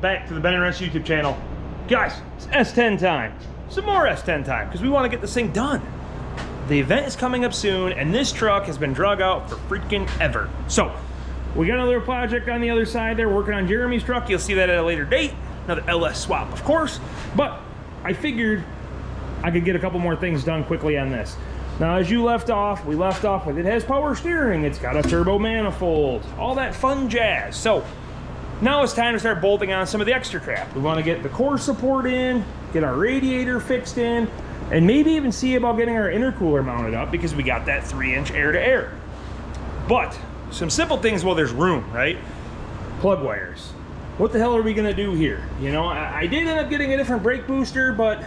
back to the Ben and Russ YouTube channel. Guys, it's S10 time. Some more S10 time, because we want to get this thing done. The event is coming up soon, and this truck has been drug out for freaking ever. So, we got another project on the other side there, working on Jeremy's truck. You'll see that at a later date. Another LS swap, of course. But I figured I could get a couple more things done quickly on this. Now, as you left off, we left off with it has power steering, it's got a turbo manifold, all that fun jazz. So, now it's time to start bolting on some of the extra crap. We want to get the core support in, get our radiator fixed in, and maybe even see about getting our intercooler mounted up because we got that 3-inch air-to-air. But some simple things while there's room, right? Plug wires. What the hell are we gonna do here? You know, I did end up getting a different brake booster, but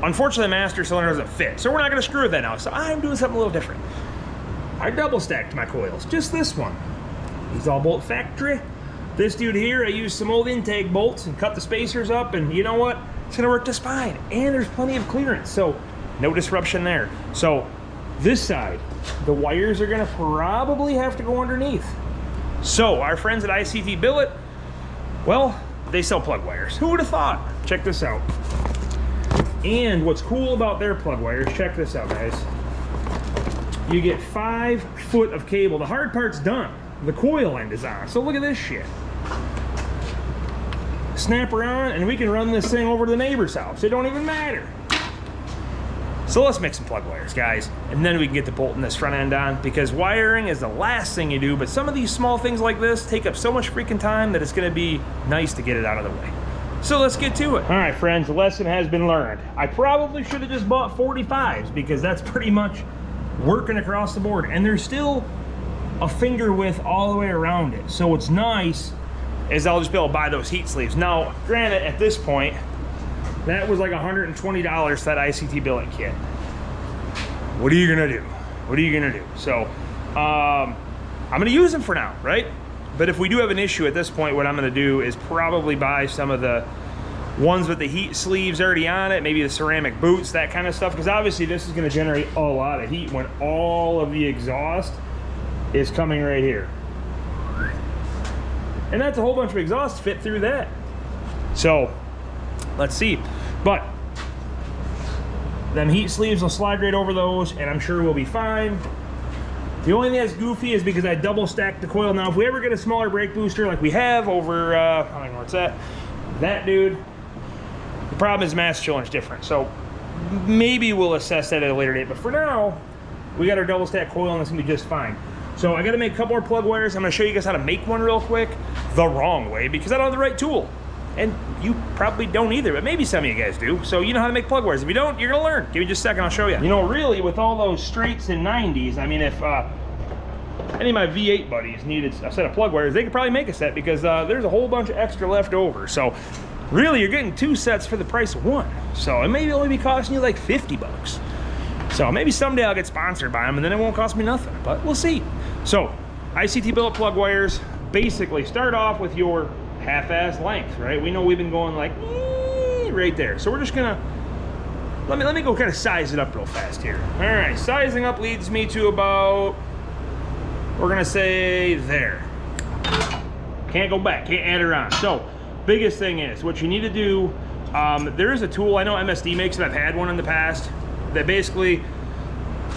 unfortunately the master cylinder doesn't fit. So we're not gonna screw with that now. So I'm doing something a little different. I double stacked my coils, just this one. These all bolt factory. This dude here, I used some old intake bolts and cut the spacers up, and you know what? It's gonna work just fine. And there's plenty of clearance, so no disruption there. So this side, the wires are gonna probably have to go underneath. So our friends at ICT Billet, well, they sell plug wires. Who would have thought? Check this out. And what's cool about their plug wires, check this out, guys. You get 5 foot of cable. The hard part's done. The coil end is on. So look at this shit. Snap her on, and we can run this thing over to the neighbor's house. It don't even matter. So let's make some plug wires, guys, and then we can get to bolting this front end on, because wiring is the last thing you do, but some of these small things like this take up so much freaking time that it's gonna be nice to get it out of the way. So let's get to it. All right, friends, the lesson has been learned. I probably should have just bought 45s, because that's pretty much working across the board, and there's still a finger width all the way around it. So what's nice is I'll just be able to buy those heat sleeves. Now, granted, at this point, that was like $120 for that ICT Billet kit. What are you gonna do? What are you gonna do? So, I'm gonna use them for now, right? But if we do have an issue at this point, what I'm gonna do is probably buy some of the ones with the heat sleeves already on it, maybe the ceramic boots, that kind of stuff, because obviously this is gonna generate a lot of heat when all of the exhaust is coming right here. And that's a whole bunch of exhaust fit through that. So, let's see. But them heat sleeves will slide right over those, and I'm sure we'll be fine. The only thing that's goofy is because I double stacked the coil. Now, if we ever get a smaller brake booster like we have over, I don't know what's that dude, the problem is mass chilling is different. So maybe we'll assess that at a later date. But for now, we got our double stack coil, and it's gonna be just fine. So I gotta make a couple more plug wires. I'm gonna show you guys how to make one real quick, the wrong way, because I don't have the right tool. And you probably don't either, but maybe some of you guys do. So you know how to make plug wires. If you don't, you're gonna learn. Give me just a second, I'll show you. You know, really, with all those straights and 90s, I mean, if any of my V8 buddies needed a set of plug wires, they could probably make a set, because there's a whole bunch of extra left over. So really, you're getting 2 sets for the price of 1. So it may only be costing you like 50 bucks. So maybe someday I'll get sponsored by them, and then it won't cost me nothing, but we'll see. So ICT Billet plug wires, basically start off with your half-ass length, right? We know we've been going like right there. So we're just gonna, let me go kind of size it up real fast here. All right, sizing up leads me to about, we're gonna say there. Can't go back, can't add it on. So biggest thing is, what you need to do, there is a tool, I know MSD makes it, I've had one in the past, that basically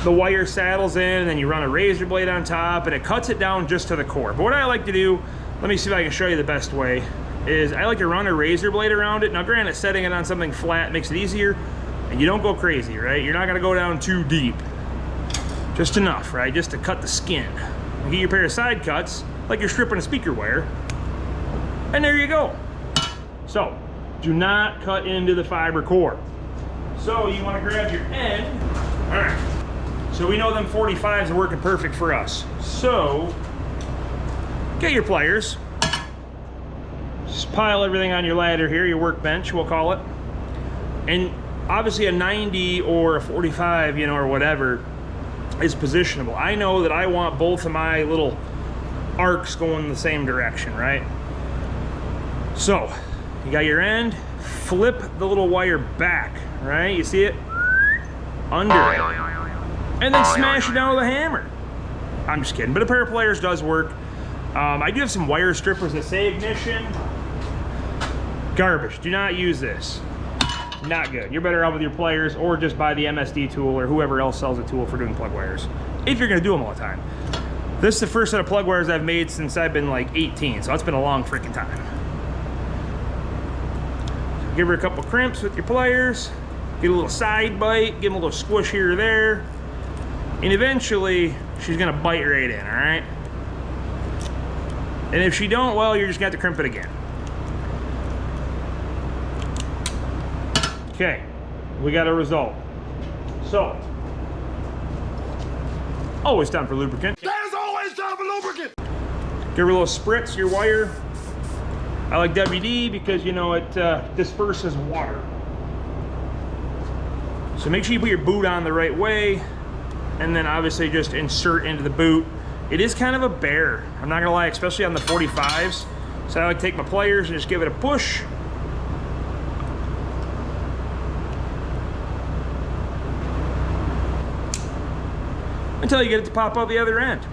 the wire saddles in, and then you run a razor blade on top, and it cuts it down just to the core. But what I like to do, let me see if I can show you the best way, is I like to run a razor blade around it. Now granted, setting it on something flat makes it easier, and you don't go crazy, right? You're not gonna go down too deep. Just enough, right? Just to cut the skin. You get your pair of side cuts, like you're stripping a speaker wire, and there you go. So, do not cut into the fiber core. So you wanna grab your end. All right. So we know them 45s are working perfect for us. So, get your pliers. Just pile everything on your ladder here, your workbench, we'll call it. And obviously a 90 or a 45, you know, or whatever, is positionable. I know that I want both of my little arcs going in the same direction, right? So, you got your end, flip the little wire back, right? You see it? Under it. And then smash it down with a hammer. I'm just kidding, but a pair of pliers does work. I do have some wire strippers that say ignition. Garbage. Do not use this. Not good. You're better off with your pliers or just buy the MSD tool or whoever else sells a tool for doing plug wires, if you're going to do them all the time. This is the first set of plug wires I've made since I've been like 18, so it's been a long freaking time. So give her a couple crimps with your pliers, get a little side bite, give them a little squish here or there, and eventually she's going to bite right in, all right? And if she don't, well, you're just going to have to crimp it again. Okay, we got a result. So, always time for lubricant. There's always time for lubricant! Give her a little spritz, your wire. I like WD because, you know, it disperses water. So make sure you put your boot on the right way, and then obviously just insert into the boot. It is kind of a bear, I'm not gonna lie, especially on the 45s. So I like to take my pliers and just give it a push. Until you get it to pop out the other end.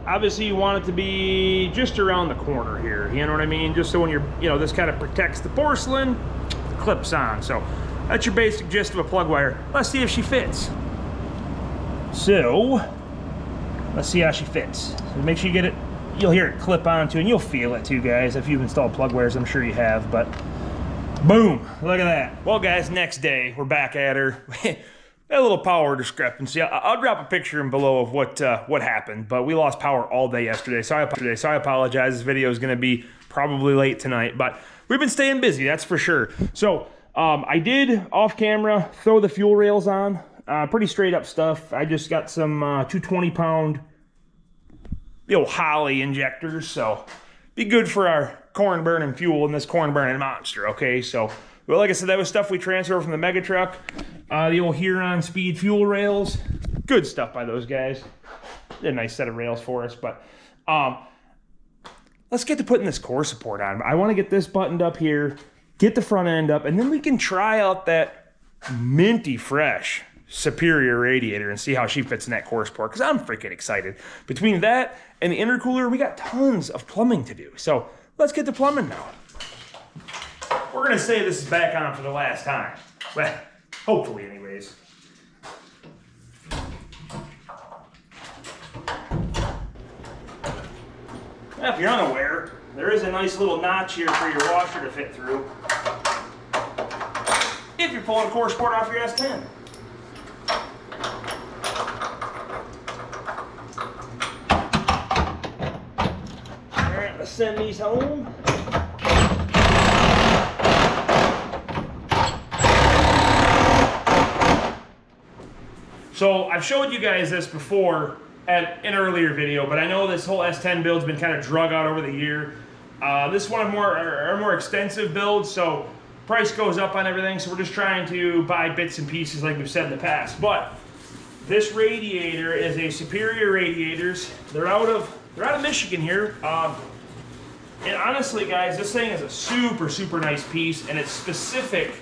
Obviously you want it to be just around the corner here, you know what I mean? Just so when you're, you know, this kind of protects the porcelain, clips on. So that's your basic gist of a plug wire. Let's see if she fits. So, let's see how she fits. So make sure you get it, you'll hear it clip onto, and you'll feel it too, guys. If you've installed plug wires, I'm sure you have, but boom, look at that. Well, guys, next day, we're back at her. A little power discrepancy. I'll drop a picture in below of what happened, but we lost power all day yesterday, so I apologize. This video is going to be probably late tonight, but we've been staying busy, that's for sure. So I did, off camera, throw the fuel rails on. Pretty straight up stuff. I just got some 220-pound, you know, Holly injectors, so be good for our corn burning fuel in this corn burning monster, okay? So, well, like I said, that was stuff we transferred from the mega truck. The old Huron speed fuel rails. Good stuff by those guys. Did a nice set of rails for us, but let's get to putting this core support on. I want to get this buttoned up here, get the front end up, and then we can try out that minty fresh Superior radiator and see how she fits in that core support, because I'm freaking excited. Between that and the intercooler, we got tons of plumbing to do. So let's get to plumbing now. We're gonna say this is back on for the last time. Well, hopefully anyways. Now, if you're unaware, there is a nice little notch here for your washer to fit through if you're pulling a core support off your S10. Alright, let's send these home. So I've showed you guys this before at an earlier video, but I know this whole S10 build's been kind of drug out over the year. This is one of our more extensive builds, so price goes up on everything, so we're just trying to buy bits and pieces like we've said in the past. But this radiator is a Superior Radiators. They're out of Michigan here. And honestly, guys, this thing is a super, super nice piece, and it's specific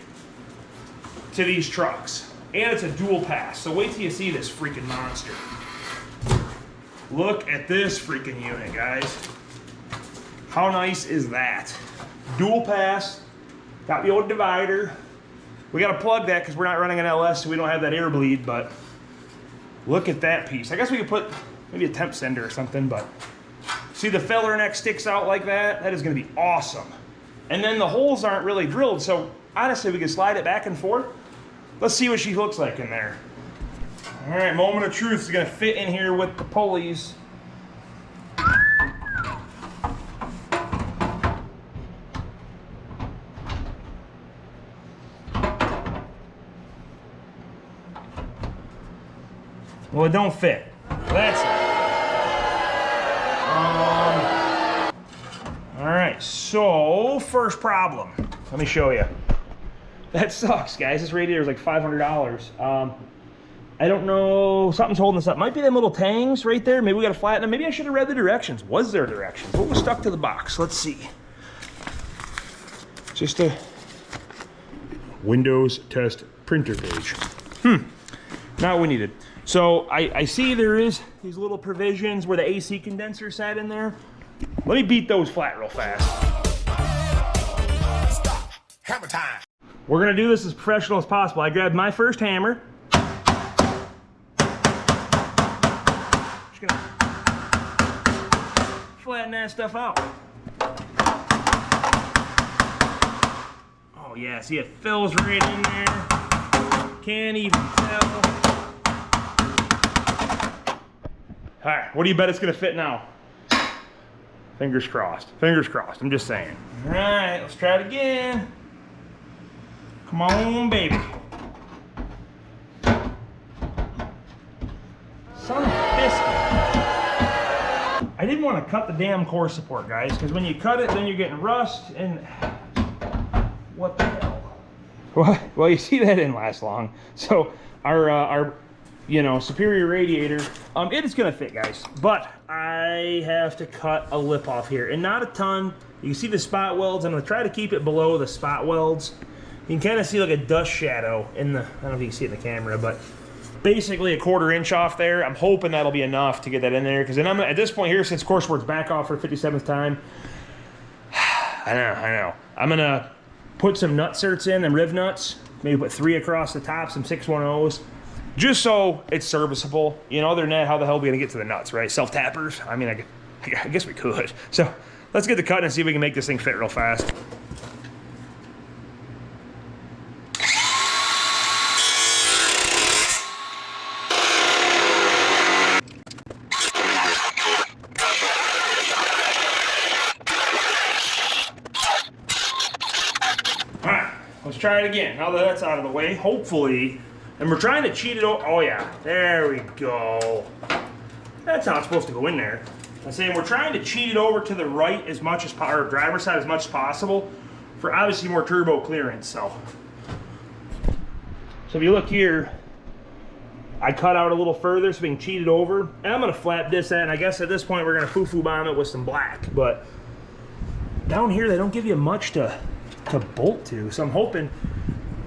to these trucks. And it's a dual pass, so wait till you see this freaking monster. Look at this freaking unit, guys. How nice is that? Dual pass, got the old divider. We gotta plug that because we're not running an LS, so we don't have that air bleed, but look at that piece. I guess we could put maybe a temp sender or something, but see the feller neck sticks out like that? That is gonna be awesome. And then the holes aren't really drilled, so honestly, we can slide it back and forth. Let's see what she looks like in there. All right, moment of truth is gonna fit in here with the pulleys. Well, it don't fit. That's all right, so first problem. Let me show you. That sucks, guys. This radiator is like $500. I don't know, something's holding this up. Might be them little tangs right there. Maybe we gotta flatten them. Maybe I should have read the directions. Was there directions? What was stuck to the box? Let's see. Just a Windows test printer page. Not what we needed. So I see there is these little provisions where the AC condenser sat in there. Let me beat those flat real fast. hammer time. We're gonna do this as professional as possible. I grabbed my first hammer. Just gonna flatten that stuff out. Oh yeah, see it fills right in there. Can't even tell. All right, what do you bet it's gonna fit now? Fingers crossed. Fingers crossed. I'm just saying. All right, let's try it again. Come on, baby. Son of a biscuit. I didn't want to cut the damn core support, guys, because when you cut it, then you're getting rust and what the hell? Well, you see that didn't last long. So our superior radiator, it is gonna fit, guys, but I have to cut a lip off here, and not a ton. You can see the spot welds. I'm gonna try to keep it below the spot welds. You can kind of see like a dust shadow in the, I don't know if you can see it in the camera, but basically a 1/4 inch off there. I'm hoping that'll be enough to get that in there, because then I'm at this point here, since course work's back off for the 57th time, I know. I'm gonna put some nut certs in, them riv nuts, maybe put 3 across the top, some 610s. Just so it's serviceable. You know, other than that, how the hell are we gonna get to the nuts, right? Self-tappers? I mean, I guess we could. So let's get the cut and see if we can make this thing fit real fast. All right, let's try it again. Now that that's out of the way, hopefully. And we're trying to cheat it over. Oh yeah, there we go. That's how it's supposed to go in there. I'm saying we're trying to cheat it over to the right as much as possible, or driver's side as much as possible, for obviously more turbo clearance. So if you look here, I cut out a little further so we can cheat it over. And I'm gonna flap this at, and I guess at this point we're gonna foo-foo bomb it with some black. But down here they don't give you much to bolt to. So I'm hoping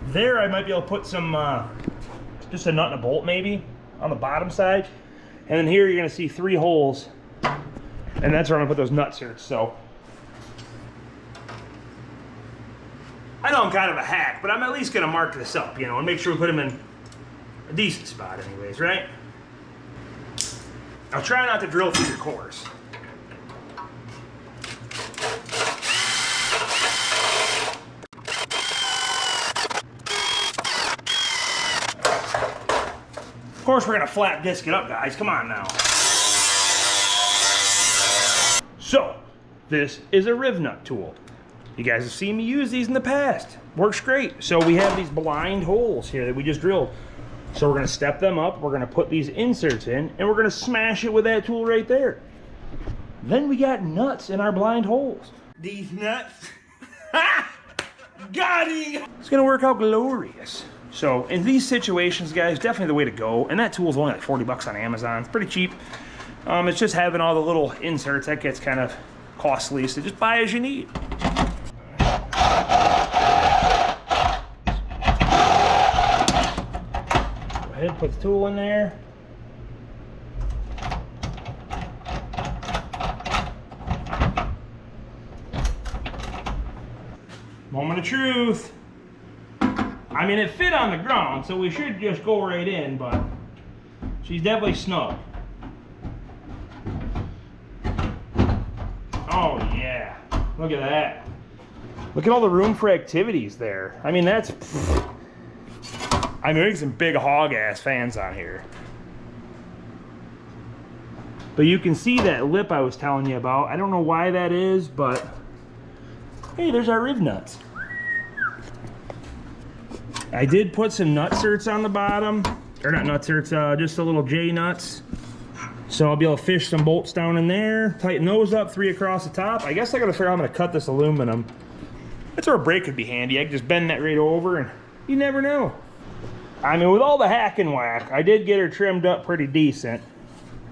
there I might be able to put some just a nut and a bolt maybe on the bottom side, and then here you're gonna see 3 holes, and that's where I'm gonna put those nut certs. So I know I'm kind of a hack, but I'm at least gonna mark this up, you know, and make sure we put them in a decent spot anyways, right? I'll try not to drill through your cores. Of course, we're gonna flat disc it up, guys. Come on now. So, this is a riv nut tool. You guys have seen me use these in the past. Works great. So we have these blind holes here that we just drilled. So we're gonna step them up, we're gonna put these inserts in, and we're gonna smash it with that tool right there. Then we got nuts in our blind holes. These nuts. Got him! It's gonna work out glorious. So in these situations, guys, definitely the way to go. And that tool's only like 40 bucks on Amazon. It's pretty cheap. It's just having all the little inserts that gets kind of costly. So just buy as you need. Go ahead, put the tool in there. Moment of truth. I mean, it fit on the ground, so we should just go right in, but she's definitely snug. Oh yeah, look at that. Look at all the room for activities there. I mean, that's, I mean, there's some big hog ass fans on here. But you can see that lip I was telling you about. I don't know why that is, but hey, there's our riv nuts. I did put some nut certs on the bottom, or not nut certs, just a little J nuts. So I'll be able to fish some bolts down in there, tighten those up, 3 across the top. I guess I gotta figure out how I'm gonna cut this aluminum. That's where a brake could be handy. I can just bend that right over and you never know. I mean, with all the hack and whack, I did get her trimmed up pretty decent.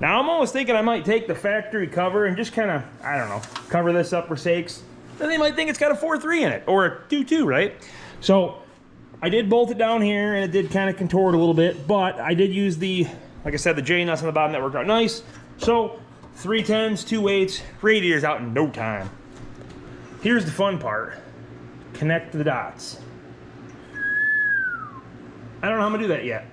Now I'm almost thinking I might take the factory cover and just kind of, I don't know, cover this up for sakes. Then they might think it's got a 4.3 in it, or a 2.2, right? So I did bolt it down here and it did kind of contort a little bit, but I did use the, like I said, the J nuts on the bottom that worked out nice. So 310s, 2 8s, radiator's out in no time. Here's the fun part. connect the dots. I don't know how I'm gonna do that yet.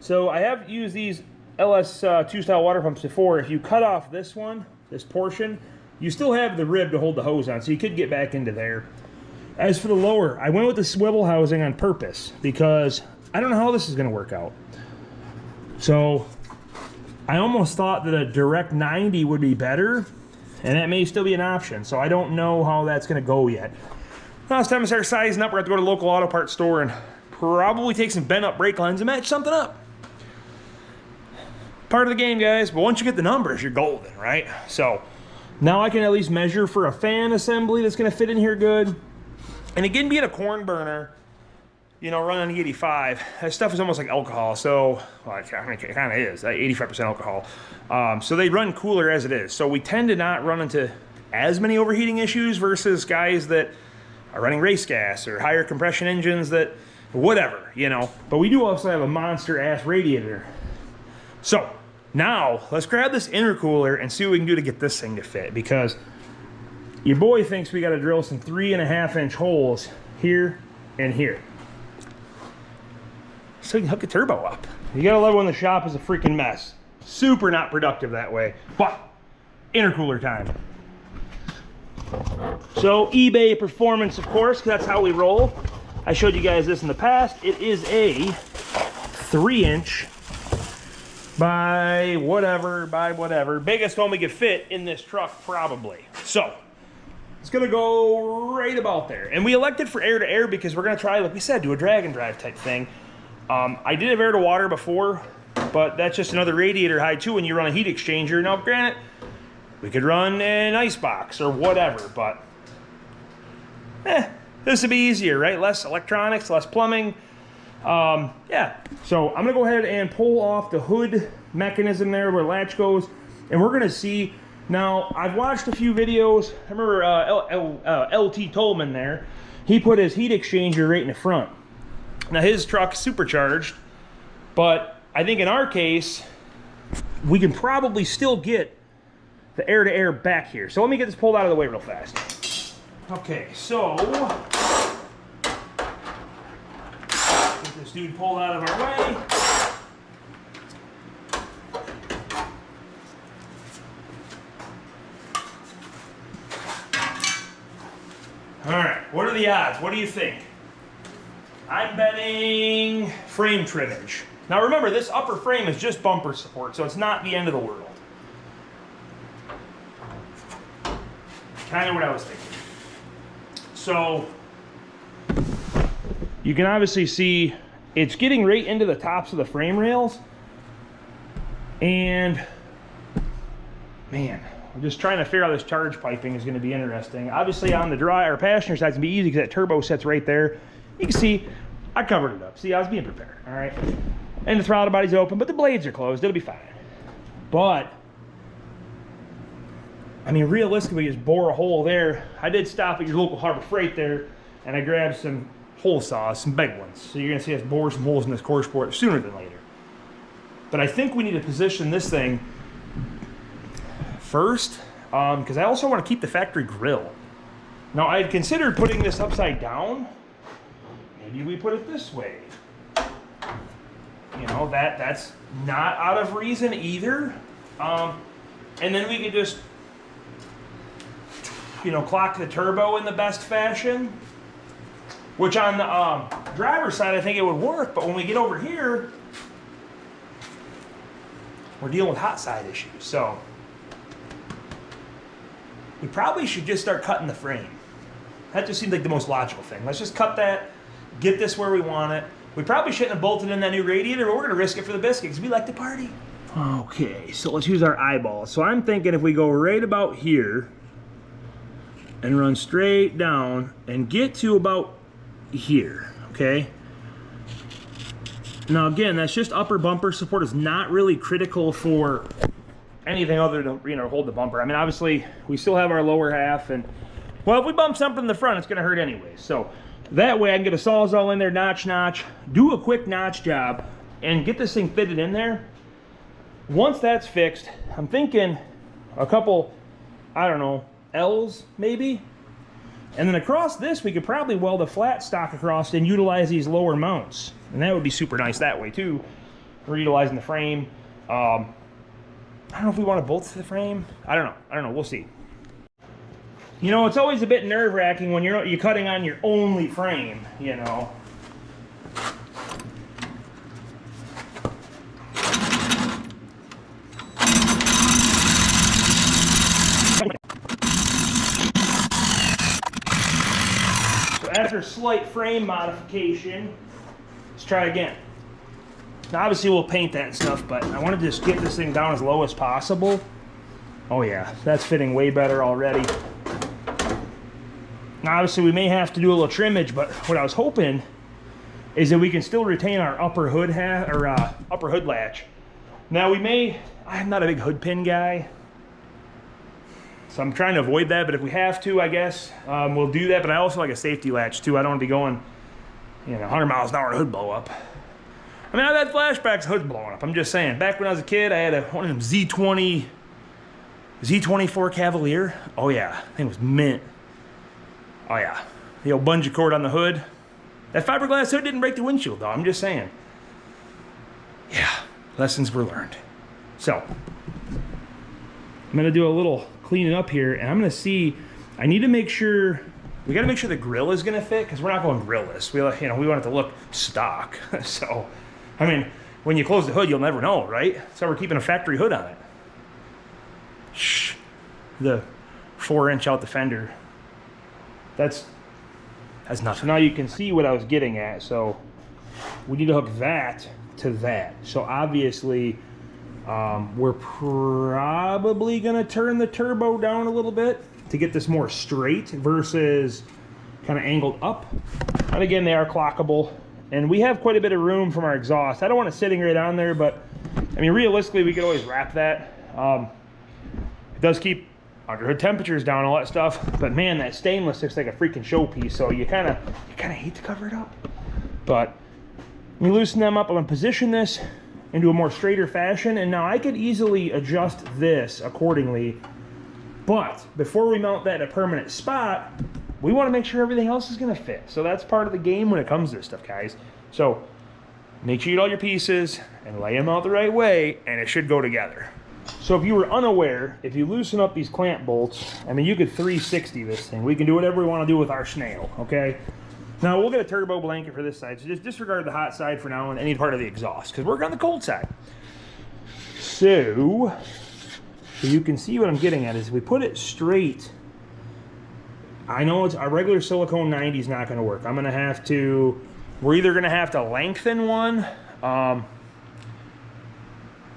So I have used these LS2 style water pumps before. If you cut off this one, this portion, you still have the rib to hold the hose on, so you could get back into there. As for the lower, I went with the swivel housing on purpose because I don't know how this is gonna work out. So I almost thought that a direct 90 would be better, and that may still be an option. So I don't know how that's gonna go yet. Now it's time to start sizing up. We're gonna have to go to the local auto parts store and probably take some bent up brake lines and match something up. Part of the game, guys, but once you get the numbers, you're golden, right? So now I can at least measure for a fan assembly that's gonna fit in here good. And again, being a corn burner, you know, running the 85, that stuff is almost like alcohol. So, well, it kind of is, 85% alcohol. So they run cooler as it is. So we tend to not run into as many overheating issues versus guys that are running race gas or higher compression engines that, whatever, you know. But we do also have a monster ass radiator. So now let's grab this intercooler and see what we can do to get this thing to fit, because your boy thinks we got to drill some 3.5-inch holes here and here so you can hook a turbo up. You gotta love when the shop is a freaking mess. Super not productive that way, but intercooler time. So eBay performance, of course, 'cause that's how we roll. I showed you guys this in the past. It is a 3-inch by whatever. Biggest one we could fit in this truck, probably. So it's gonna go right about there. And we elected for air to air because we're gonna try, like we said, do a drag and drive type thing. I did have air to water before, but that's just another radiator high too when you run a heat exchanger. Now, granted, we could run an ice box or whatever, but this would be easier, right? Less electronics, less plumbing. Yeah, so I'm gonna go ahead and pull off the hood mechanism there where the latch goes, and we're gonna see. Now, I've watched a few videos. I remember LT Tolman there. He put his heat exchanger right in the front. Now, his truck's supercharged, but I think in our case, we can probably still get the air-to-air back here. So let me get this pulled out of the way real fast. Okay, so get this dude pulled out of our way. All right, what are the odds? What do you think? I'm betting frame trimmage. Now remember, this upper frame is just bumper support, so it's not the end of the world. Kind of what I was thinking. So you can obviously see it's getting right into the tops of the frame rails. And man, I'm just trying to figure out this charge piping is going to be interesting. Obviously on the dry or passenger side, it's going to be easy because that turbo sets right there. You can see I covered it up. See, I was being prepared, all right? And the throttle body's open, but the blades are closed. It'll be fine. But I mean, realistically, just bore a hole there. I did stop at your local Harbor Freight there, and I grabbed some hole saws, some big ones. So you're gonna see us bore some holes in this core support sooner than later. But I think we need to position this thing first, because I also want to keep the factory grill. Now, I had considered putting this upside down. Maybe we put it this way. You know, that's not out of reason either. And then we could just, you know, clock the turbo in the best fashion. Which on the driver's side, I think it would work. But when we get over here, we're dealing with hot side issues. So we probably should just start cutting the frame. That just seems like the most logical thing. Let's just cut that, get this where we want it. We probably shouldn't have bolted in that new radiator, but we're gonna risk it for the biscuit because we like to party. Okay, so let's use our eyeballs. So I'm thinking if we go right about here and run straight down and get to about here, okay? Now again, that's just upper bumper support. Is not really critical for anything other than, you know, hold the bumper. I mean, obviously we still have our lower half, and well, if we bump something in the front, it's gonna hurt anyway. So that way I can get a sawzall in there, notch, do a quick notch job, and get this thing fitted in there. Once that's fixed, I'm thinking a couple, I don't know, L's maybe? And then across this, we could probably weld a flat stock across and utilize these lower mounts. And that would be super nice that way too. We're utilizing the frame. I don't know if we want to bolt to the frame. I don't know. We'll see. You know, it's always a bit nerve-wracking when you're cutting on your only frame, you know. So after slight frame modification, let's try again. Now obviously we'll paint that and stuff, but I want to just get this thing down as low as possible. Oh yeah, that's fitting way better already. Now obviously we may have to do a little trimmage, but what I was hoping is that we can still retain our upper hood upper hood latch. Now I'm not a big hood pin guy, so I'm trying to avoid that, but if we have to, I guess, we'll do that. But I also like a safety latch too. I don't want to be going, 100 miles an hour hood blow up. I mean, I've had flashbacks of hoods blowing up. I'm just saying. Back when I was a kid, I had one of them Z24 Cavalier. Oh yeah, I think it was mint. Oh yeah, the old bungee cord on the hood. That fiberglass hood didn't break the windshield though, I'm just saying. Yeah, lessons were learned. So, I'm gonna do a little cleaning up here, and I'm gonna see, I need to make sure, we gotta make sure the grill is gonna fit, because we're not going grillless. We want it to look stock. So, I mean, when you close the hood, you'll never know, right? So we're keeping a factory hood on it. Shh, the 4-inch out the fender. That's nothing. So now you can see what I was getting at. So we need to hook that to that. So obviously we're probably gonna turn the turbo down a little bit to get this more straight versus kind of angled up. And again, they are clockable, and we have quite a bit of room from our exhaust. I don't want it sitting right on there, but I mean, realistically, we could always wrap that. It does keep underhood temperatures down, all that stuff, but man, that stainless looks like a freaking showpiece, so you kind of hate to cover it up. But we loosen them up. I'm gonna position this into a more straighter fashion, and now I could easily adjust this accordingly. But before we mount that in a permanent spot, we want to make sure everything else is going to fit. So that's part of the game when it comes to this stuff, guys. So make sure you get all your pieces and lay them out the right way, and it should go together. So if you were unaware, if you loosen up these clamp bolts, I mean, you could 360 this thing. We can do whatever we want to do with our snail, okay? Now, we'll get a turbo blanket for this side, so just disregard the hot side for now and any part of the exhaust, because we're on the cold side. So you can see what I'm getting at is if we put it straight, I know it's our regular silicone 90 is not going to work. We're either going to have to lengthen one,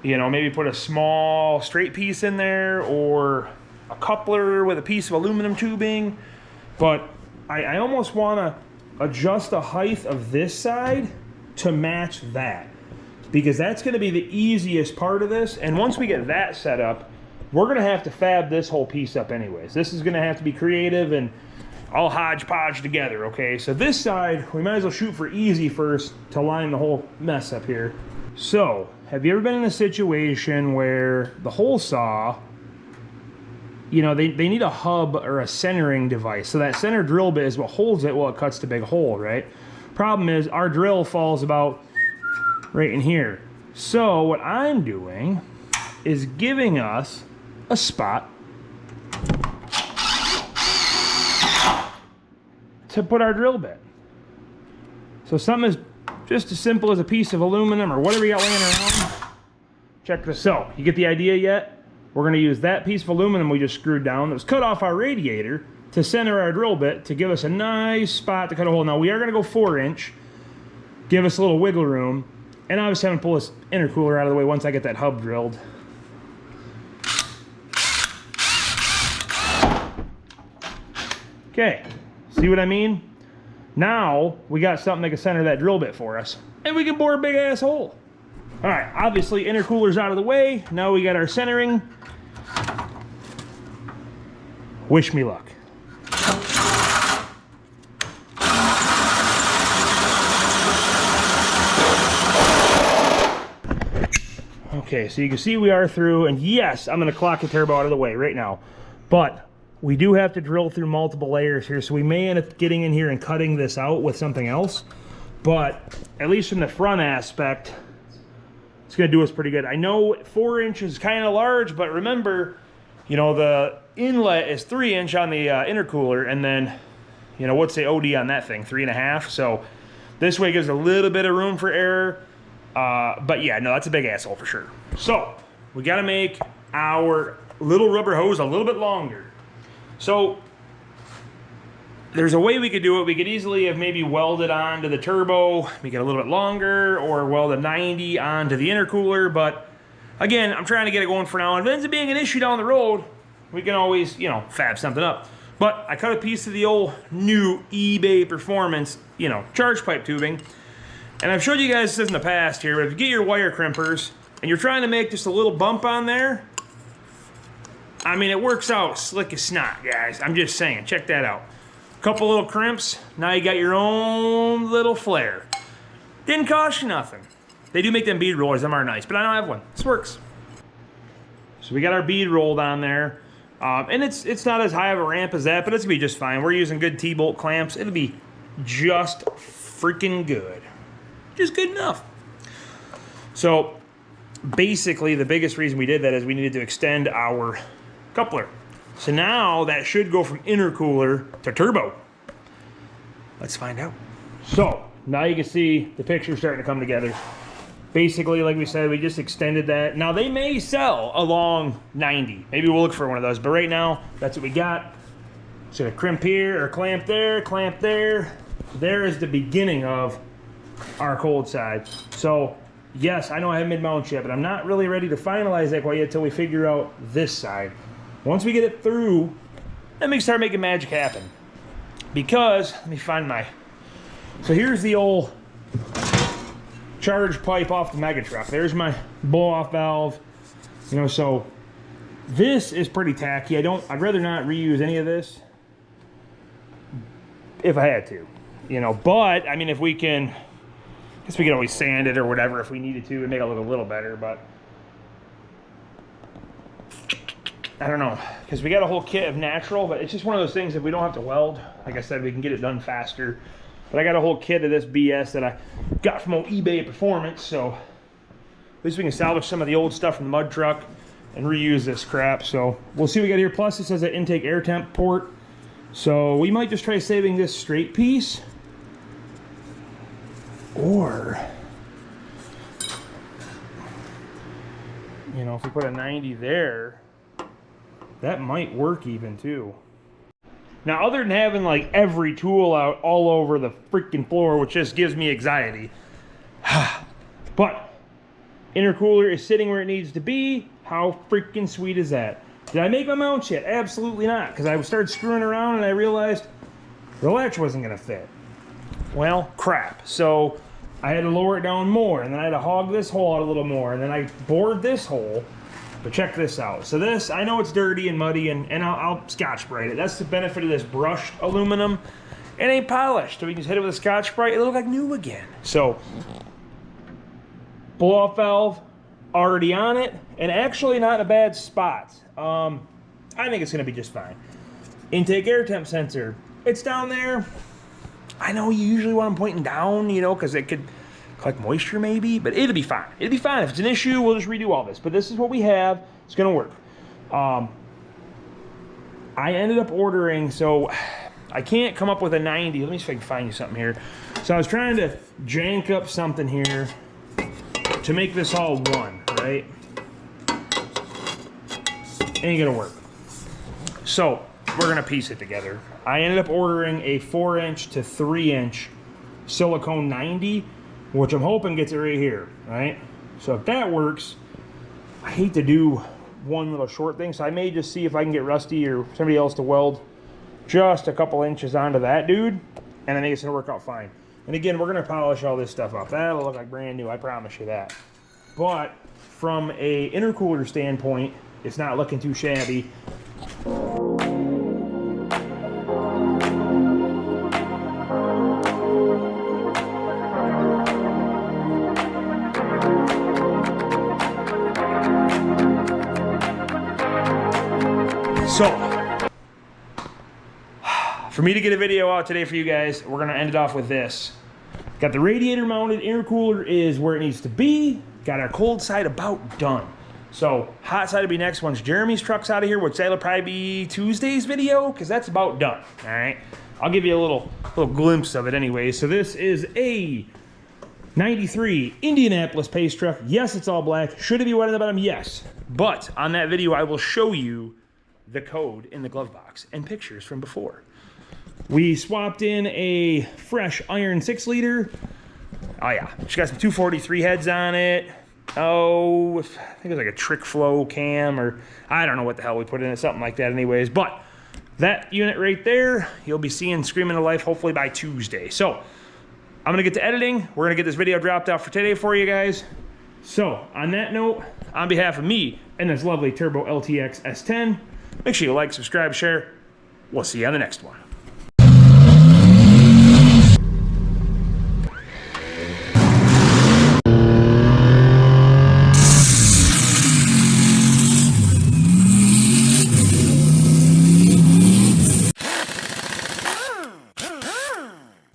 maybe put a small straight piece in there, or a coupler with a piece of aluminum tubing. But I almost want to adjust the height of this side to match that, because that's going to be the easiest part of this. And once we get that set up, we're going to have to fab this whole piece up anyways. This is going to have to be creative and all hodgepodge together, okay? So this side, we might as well shoot for easy first to line the whole mess up here. So, have you ever been in a situation where the hole saw, they need a hub or a centering device. So that center drill bit is what holds it while it cuts the big hole, right? Problem is, our drill falls about right in here. So what I'm doing is giving us a spot to put our drill bit. So something as just as simple as a piece of aluminum or whatever you got laying around. Check this out. You get the idea yet? We're going to use that piece of aluminum we just screwed down that was cut off our radiator to center our drill bit to give us a nice spot to cut a hole. Now we are going to go 4-inch, give us a little wiggle room, and obviously I'm going to pull this intercooler out of the way once I get that hub drilled. Okay, see what I mean? Now we got something that can center that drill bit for us, and we can bore a big ass hole. All right, obviously intercooler's out of the way. Now we got our centering. Wish me luck. Okay, so you can see we are through, and yes, I'm gonna clock the turbo out of the way right now. But we do have to drill through multiple layers here, so we may end up getting in here and cutting this out with something else. But at least from the front aspect, it's gonna do us pretty good. I know 4 inches is kind of large, but remember, you know, the inlet is 3 inch on the intercooler, and then, you know, what's the OD on that thing? 3.5. So this way gives a little bit of room for error. But yeah, no, that's a big asshole for sure. So we got to make our little rubber hose a little bit longer. So there's a way we could do it. We could easily have maybe welded onto the turbo, make it a little bit longer, or weld a 90 onto the intercooler. But again, I'm trying to get it going for now. If it ends up being an issue down the road, we can always, you know, fab something up. But I cut a piece of the old new eBay Performance, you know, charge pipe tubing. And I've showed you guys this in the past here, but if you get your wire crimpers and you're trying to make just a little bump on there, I mean, it works out slick as snot, guys. I'm just saying, check that out. Couple little crimps, now you got your own little flare. Didn't cost you nothing. They do make them bead rollers, them are nice, but I don't have one. This works. So we got our bead rolled on there. And it's not as high of a ramp as that, but it's gonna be just fine. We're using good T-bolt clamps. It'll be just freaking good. Just good enough. So basically the biggest reason we did that is we needed to extend our coupler. So now that should go from intercooler to turbo. Let's find out. So now you can see the picture starting to come together. Basically, like we said, we just extended that. Now they may sell a long 90. Maybe we'll look for one of those, but right now that's what we got. So a crimp here or clamp there, clamp there. There is the beginning of our cold side. So yes, I know I haven't made mount yet, but I'm not really ready to finalize that quite yet until we figure out this side. Once we get it through, then we can start making magic happen. Because, let me find my, so here's the old charge pipe off the mega truck. There's my blow off valve. You know, so this is pretty tacky. I'd rather not reuse any of this if I had to, you know, but I mean, if we can, I guess we could always sand it or whatever if we needed to and make it look a little better, but I don't know, because we got a whole kit of natural, but it's just one of those things, if we don't have to weld, like I said, we can get it done faster. But I got a whole kit of this BS that I got from old eBay Performance, so at least we can salvage some of the old stuff from the mud truck and reuse this crap. So we'll see what we got here. Plus it says an intake air temp port, so we might just try saving this straight piece, or, you know, if we put a 90 there, that might work even too. Now, other than having like every tool out all over the freaking floor, which just gives me anxiety, but intercooler is sitting where it needs to be. How freaking sweet is that? Did I make my mounts yet? Absolutely not, because I started screwing around and I realized the latch wasn't gonna fit. Well, crap. So I had to lower it down more, and then I had to hog this hole out a little more, and then I bored this hole. But check this out. So this, I know it's dirty and muddy, and I'll Scotch-Brite it. That's the benefit of this brushed aluminum. It ain't polished, so we can just hit it with a Scotch-Brite. It'll look like new again. So, blow-off valve already on it, and actually not in a bad spot. I think it's gonna be just fine. Intake air temp sensor, it's down there. I know you usually want them pointing down, you know, because it could collect moisture maybe, but it'll be fine. It'll be fine. If it's an issue, we'll just redo all this. But this is what we have. It's gonna work. I ended up ordering, so I can't come up with a 90. Let me see if I can find you something here. So I was trying to jank up something here to make this all one, right? Ain't gonna work. So we're gonna piece it together. I ended up ordering a 4-inch to 3-inch silicone 90, which I'm hoping gets it right here, right? So if that works, I hate to do one little short thing, so I may just see if I can get Rusty or somebody else to weld just a couple inches onto that dude, and I think it's gonna work out fine. And again, we're gonna polish all this stuff up. That'll look like brand new, I promise you that. But from a intercooler standpoint, it's not looking too shabby. So, for me to get a video out today for you guys, we're gonna end it off with this. Got the radiator mounted, intercooler is where it needs to be. Got our cold side about done. So hot side will be next once Jeremy's truck's out of here, which that'll probably be Tuesday's video, because that's about done, all right? I'll give you a little glimpse of it anyway. So this is a 93 Indianapolis pace truck. Yes, it's all black. Should it be white on the bottom? Yes. But on that video, I will show you the code in the glove box and pictures from before. We swapped in a fresh iron 6-liter. Oh yeah, she got some 243 heads on it. Oh, I think it was like a trick flow cam, or I don't know what the hell we put in it, something like that anyways. But that unit right there, you'll be seeing screaming to life hopefully by Tuesday. So I'm gonna get to editing. We're gonna get this video dropped out for today for you guys. So on that note, on behalf of me and this lovely Turbo LTX S10, make sure you like, subscribe, share. We'll see you on the next one.